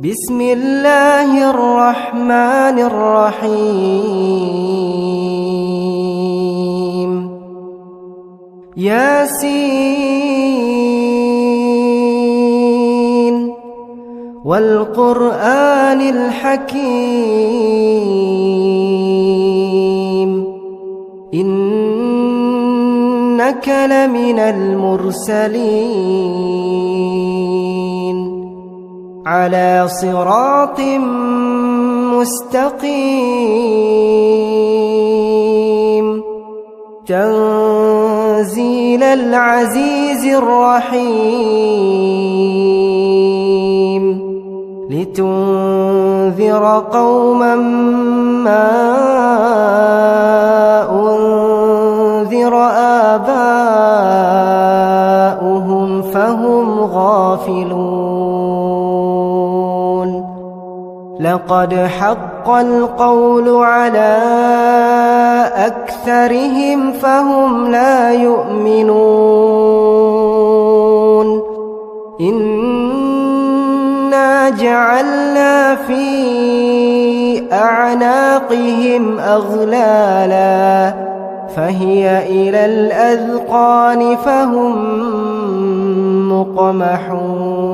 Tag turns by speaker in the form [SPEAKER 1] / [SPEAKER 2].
[SPEAKER 1] بسم الله الرحمن الرحيم ياسين والقرآن الحكيم إنك لمن المرسلين على صراط مستقيم تنزيل العزيز الرحيم لتنذر قوما ما أنذر آباؤهم فهم غافلون لقد حق القول على أكثرهم فهم لا يؤمنون إنا جعلنا في أعناقهم أغلالا فهي إلى الأذقان فهم مقمحون